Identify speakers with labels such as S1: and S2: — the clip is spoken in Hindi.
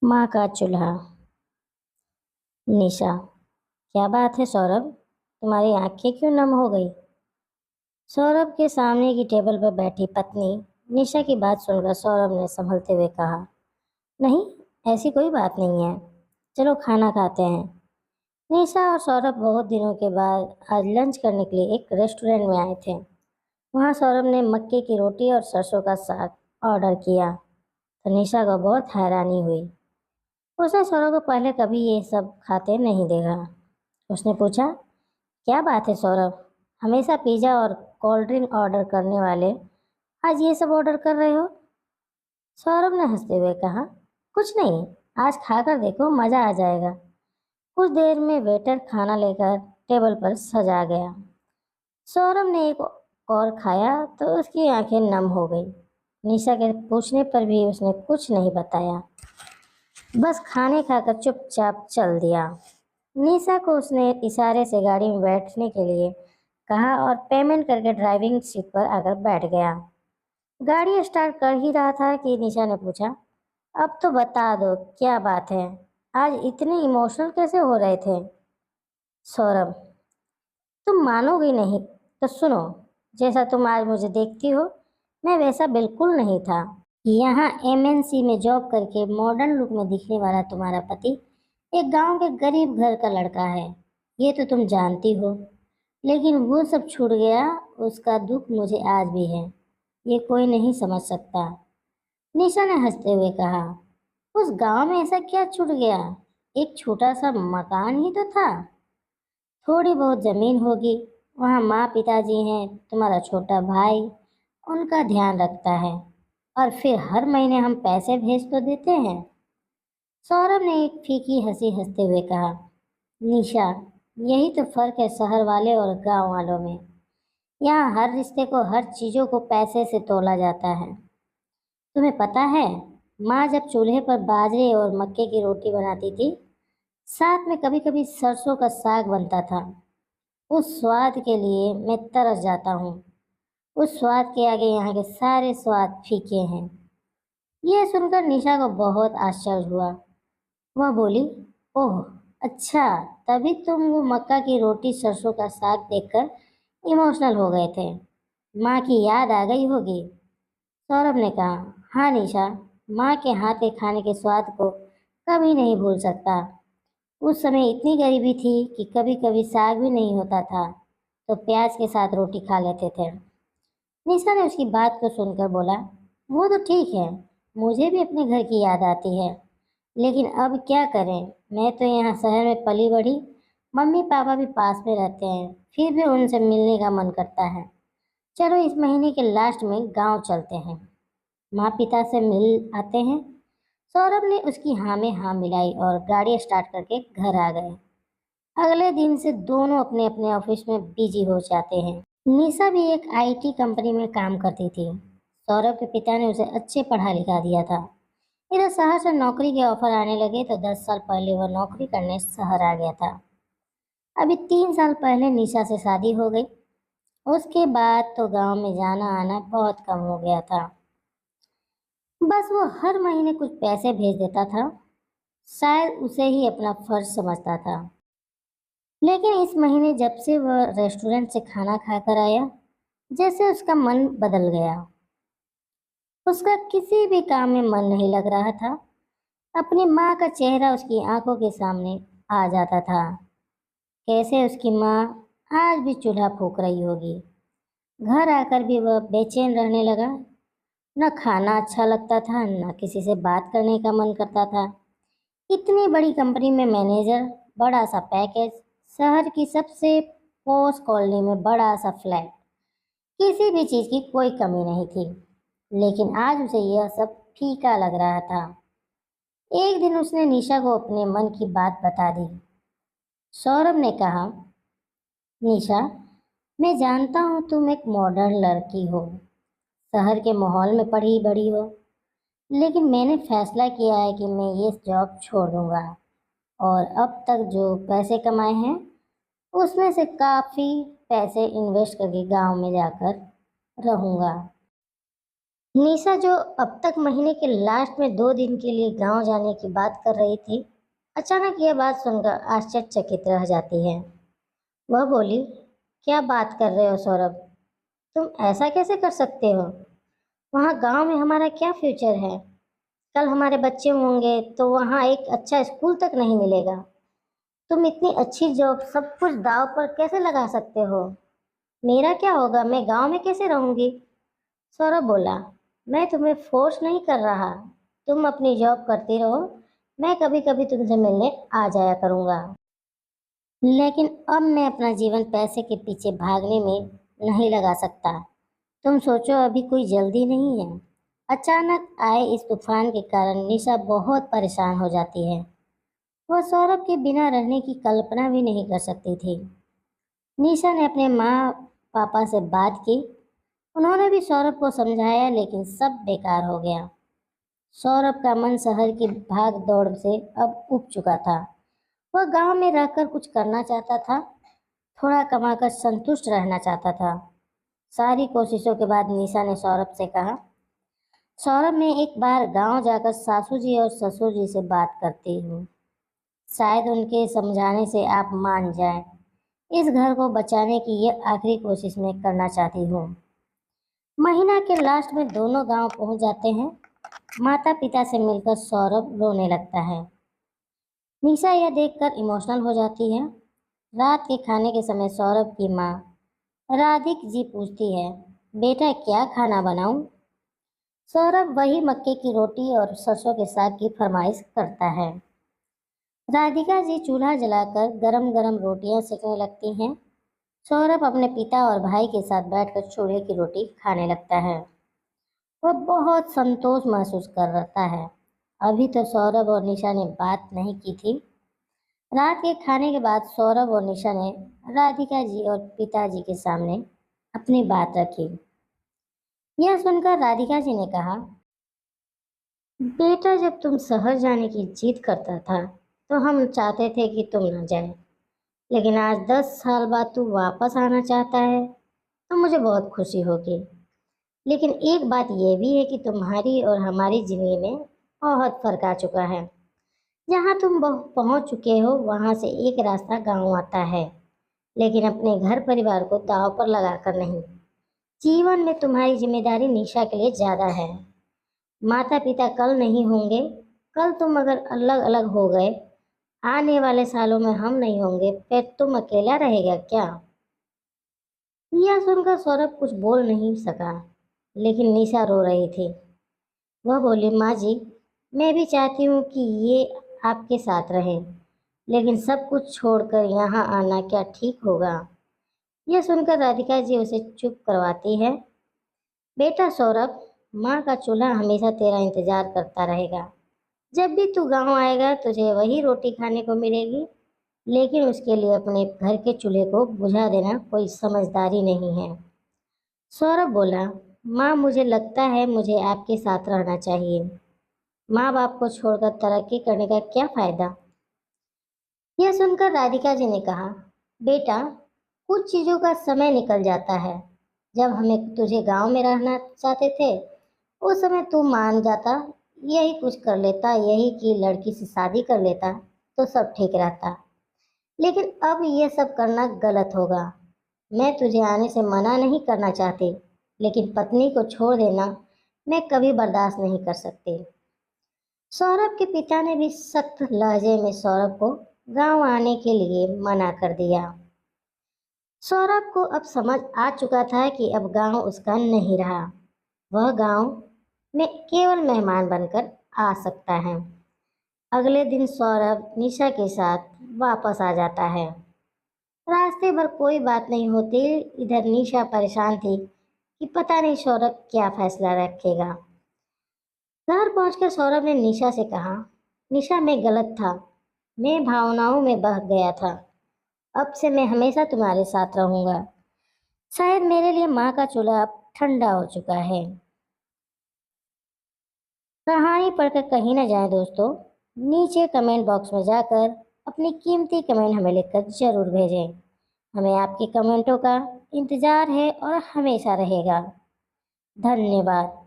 S1: माँ का चूल्हा। निशा। क्या बात है सौरभ, तुम्हारी आंखें क्यों नम हो गई? सौरभ के सामने की टेबल पर बैठी पत्नी निशा की बात सुनकर सौरभ ने संभलते हुए कहा, नहीं, ऐसी कोई बात नहीं है, चलो खाना खाते हैं। निशा और सौरभ बहुत दिनों के बाद आज लंच करने के लिए एक रेस्टोरेंट में आए थे। वहाँ सौरभ ने मक्के की रोटी और सरसों का साग ऑर्डर किया तो निशा को बहुत हैरानी हुई। उसने सौरभ को पहले कभी ये सब खाते नहीं देखा। उसने पूछा, क्या बात है सौरभ, हमेशा पिज़्ज़ा और कोल्ड ड्रिंक ऑर्डर करने वाले आज ये सब ऑर्डर कर रहे हो? सौरभ ने हंसते हुए कहा, कुछ नहीं, आज खाकर देखो, मज़ा आ जाएगा। कुछ देर में वेटर खाना लेकर टेबल पर सजा गया। सौरभ ने एक और खाया तो उसकी आंखें नम हो गई। निशा के पूछने पर भी उसने कुछ नहीं बताया, बस खाने खाकर चुपचाप चल दिया। निशा को उसने इशारे से गाड़ी में बैठने के लिए कहा और पेमेंट करके ड्राइविंग सीट पर आकर बैठ गया। गाड़ी स्टार्ट कर ही रहा था कि निशा ने पूछा, अब तो बता दो क्या बात है, आज इतने इमोशनल कैसे हो रहे थे? सौरभ, तुम मानोगे नहीं तो सुनो, जैसा तुम आज मुझे देखती हो मैं वैसा बिल्कुल नहीं था। यहाँ एमएनसी में जॉब करके मॉडर्न लुक में दिखने वाला तुम्हारा पति एक गांव के गरीब घर का लड़का है, ये तो तुम जानती हो। लेकिन वो सब छूट गया, उसका दुख मुझे आज भी है, ये कोई नहीं समझ सकता। निशा ने हंसते हुए कहा, उस गांव में ऐसा क्या छूट गया, एक छोटा सा मकान ही तो था, थोड़ी बहुत जमीन होगी, वहाँ माँ पिताजी हैं, तुम्हारा छोटा भाई उनका ध्यान रखता है, और फिर हर महीने हम पैसे भेज तो देते हैं। सौरभ ने एक फीकी हंसी हंसते हुए कहा, निशा, यही तो फर्क है शहर वाले और गांव वालों में। यहाँ हर रिश्ते को, हर चीज़ों को पैसे से तोला जाता है। तुम्हें पता है, माँ जब चूल्हे पर बाजरे और मक्के की रोटी बनाती थी, साथ में कभी कभी सरसों का साग बनता था, उस स्वाद के लिए मैं तरस जाता हूँ। उस स्वाद के आगे यहाँ के सारे स्वाद फीके हैं। यह सुनकर निशा को बहुत आश्चर्य हुआ। वह बोली, ओह, अच्छा, तभी तुम वो मक्का की रोटी सरसों का साग देखकर इमोशनल हो गए थे, माँ की याद आ गई होगी। सौरभ ने कहा, हाँ निशा, माँ के हाथ के खाने के स्वाद को कभी नहीं भूल सकता। उस समय इतनी गरीबी थी कि कभी कभी साग भी नहीं होता था तो प्याज के साथ रोटी खा लेते थे। निशा ने उसकी बात को सुनकर बोला, वो तो ठीक है, मुझे भी अपने घर की याद आती है, लेकिन अब क्या करें, मैं तो यहाँ शहर में पली बढ़ी, मम्मी पापा भी पास में रहते हैं, फिर भी उनसे मिलने का मन करता है। चलो इस महीने के लास्ट में गांव चलते हैं, माँ पिता से मिल आते हैं। सौरभ ने उसकी हाँ में हाँ मिलाई और गाड़ी स्टार्ट करके घर आ गए। अगले दिन से दोनों अपने अपने ऑफिस में बिजी हो जाते हैं। निशा भी एक आईटी कंपनी में काम करती थी। सौरभ के पिता ने उसे अच्छे पढ़ा लिखा दिया था। इधर शहर से नौकरी के ऑफर आने लगे तो 10 साल पहले वह नौकरी करने शहर आ गया था। अभी 3 साल पहले निशा से शादी हो गई। उसके बाद तो गांव में जाना आना बहुत कम हो गया था। बस वो हर महीने कुछ पैसे भेज देता था, शायद उसे ही अपना फर्ज समझता था। लेकिन इस महीने जब से वह रेस्टोरेंट से खाना खाकर आया, जैसे उसका मन बदल गया। उसका किसी भी काम में मन नहीं लग रहा था। अपनी माँ का चेहरा उसकी आंखों के सामने आ जाता था, कैसे उसकी माँ आज भी चूल्हा फूंक रही होगी। घर आकर भी वह बेचैन रहने लगा, न खाना अच्छा लगता था, न किसी से बात करने का मन करता था। इतनी बड़ी कंपनी में मैनेजर, बड़ा सा पैकेज, शहर की सबसे पॉश कॉलोनी में बड़ा सा फ्लैट, किसी भी चीज़ की कोई कमी नहीं थी। लेकिन आज उसे यह सब फीका लग रहा था। एक दिन उसने निशा को अपने मन की बात बता दी। सौरभ ने कहा, निशा, मैं जानता हूँ तुम एक मॉडर्न लड़की हो, शहर के माहौल में पढ़ी बड़ी हो, लेकिन मैंने फैसला किया है कि मैं ये जॉब छोड़ दूंगा और अब तक जो पैसे कमाए हैं उसमें से काफ़ी पैसे इन्वेस्ट करके गांव में जाकर रहूंगा। निशा जो अब तक महीने के लास्ट में 2 दिन के लिए गांव जाने की बात कर रही थी, अचानक यह बात सुनकर आश्चर्यचकित रह जाती है। वह बोली, क्या बात कर रहे हो सौरभ? तुम ऐसा कैसे कर सकते हो? वहाँ गांव में हमारा क्या फ्यूचर है? कल हमारे बच्चे होंगे तो वहाँ एक अच्छा स्कूल तक नहीं मिलेगा। तुम इतनी अच्छी जॉब सब कुछ दांव पर कैसे लगा सकते हो? मेरा क्या होगा? मैं गांव में कैसे रहूंगी? सौरभ बोला, मैं तुम्हें फोर्स नहीं कर रहा। तुम अपनी जॉब करती रहो। मैं कभी कभी तुमसे मिलने आ जाया करूंगा। लेकिन अब मैं अपना जीवन पैसे के पीछे भागने में नहीं लगा सकता। तुम सोचो, अभी कोई जल्दी नहीं है। अचानक आए इस तूफान के कारण निशा बहुत परेशान हो जाती है। वह सौरभ के बिना रहने की कल्पना भी नहीं कर सकती थी। निशा ने अपने माँ पापा से बात की। उन्होंने भी सौरभ को समझाया, लेकिन सब बेकार हो गया। सौरभ का मन शहर की भाग दौड़ से अब उब चुका था। वह गांव में रहकर कुछ करना चाहता था, थोड़ा कमाकर संतुष्ट रहना चाहता था। सारी कोशिशों के बाद निशा ने सौरभ से कहा, सौरभ, मैं एक बार गांव जाकर सासू जी और ससुर जी से बात करती हूँ। शायद उनके समझाने से आप मान जाएं। इस घर को बचाने की ये आखिरी कोशिश मैं करना चाहती हूँ। महीना के लास्ट में दोनों गांव पहुंच जाते हैं। माता पिता से मिलकर सौरभ रोने लगता है। निशा यह देखकर इमोशनल हो जाती है। रात के खाने के समय सौरभ की माँ राधिक जी पूछती है, बेटा क्या खाना बनाऊं? सौरभ वही मक्के की रोटी और सरसों के साग की फरमाइश करता है। राधिका जी चूल्हा जलाकर गरम गरम रोटियां सेकने लगती हैं। सौरभ अपने पिता और भाई के साथ बैठकर चूल्हे की रोटी खाने लगता है। वह बहुत संतोष महसूस कर रहा है। अभी तो सौरभ और निशा ने बात नहीं की थी। रात के खाने के बाद सौरभ और निशा ने राधिका जी और पिताजी के सामने अपनी बात रखी। यह सुनकर राधिका जी ने कहा, बेटा जब तुम शहर जाने की जिद करता था तो हम चाहते थे कि तुम न जाए, लेकिन आज 10 साल बाद तू वापस आना चाहता है तो मुझे बहुत खुशी होगी। लेकिन एक बात यह भी है कि तुम्हारी और हमारी जिंदगी में बहुत फर्क आ चुका है। जहाँ तुम पहुँच चुके हो वहाँ से एक रास्ता गाँव आता है, लेकिन अपने घर परिवार को दांव पर लगाकर नहीं। जीवन में तुम्हारी जिम्मेदारी निशा के लिए ज़्यादा है। माता पिता कल नहीं होंगे। कल तुम अगर अलग अलग हो गए, आने वाले सालों में हम नहीं होंगे, फिर तुम अकेला रहेगा क्या? यह सुनकर सौरभ कुछ बोल नहीं सका, लेकिन निशा रो रही थी। वह बोली, माँ जी, मैं भी चाहती हूँ कि ये आपके साथ रहे, लेकिन सब कुछ छोड़कर यहाँ आना क्या ठीक होगा? यह सुनकर राधिका जी उसे चुप करवाती है। बेटा सौरभ, माँ का चूल्हा हमेशा तेरा इंतजार करता रहेगा। जब भी तू गांव आएगा तुझे वही रोटी खाने को मिलेगी, लेकिन उसके लिए अपने घर के चूल्हे को बुझा देना कोई समझदारी नहीं है। सौरभ बोला, माँ, मुझे लगता है मुझे आपके साथ रहना चाहिए। माँ बाप को छोड़कर तरक्की करने का क्या फायदा? यह सुनकर राधिका जी ने कहा, बेटा, कुछ चीज़ों का समय निकल जाता है। जब हमें तुझे गांव में रहना चाहते थे उस समय तू मान जाता, यही कुछ कर लेता, यही की लड़की से शादी कर लेता तो सब ठीक रहता। लेकिन अब ये सब करना गलत होगा। मैं तुझे आने से मना नहीं करना चाहती, लेकिन पत्नी को छोड़ देना मैं कभी बर्दाश्त नहीं कर सकती। सौरभ के पिता ने भी सख्त लहजे में सौरभ को गांव आने के लिए मना कर दिया। सौरभ को अब समझ आ चुका था कि अब गांव उसका नहीं रहा। वह गांव में केवल मेहमान बनकर आ सकता है। अगले दिन सौरभ निशा के साथ वापस आ जाता है। रास्ते भर कोई बात नहीं होती। इधर निशा परेशान थी कि पता नहीं सौरभ क्या फैसला रखेगा। घर पहुंचकर सौरभ ने निशा से कहा, निशा, मैं गलत था। मैं भावनाओं में बह गया था। अब से मैं हमेशा तुम्हारे साथ रहूंगा। शायद मेरे लिए माँ का चूल्हा अब ठंडा हो चुका है। कहानी पढ़कर कहीं न जाए दोस्तों। नीचे कमेंट बॉक्स में जाकर अपनी कीमती कमेंट हमें लिखकर जरूर भेजें। हमें आपके कमेंटों का इंतज़ार है और हमेशा रहेगा। धन्यवाद।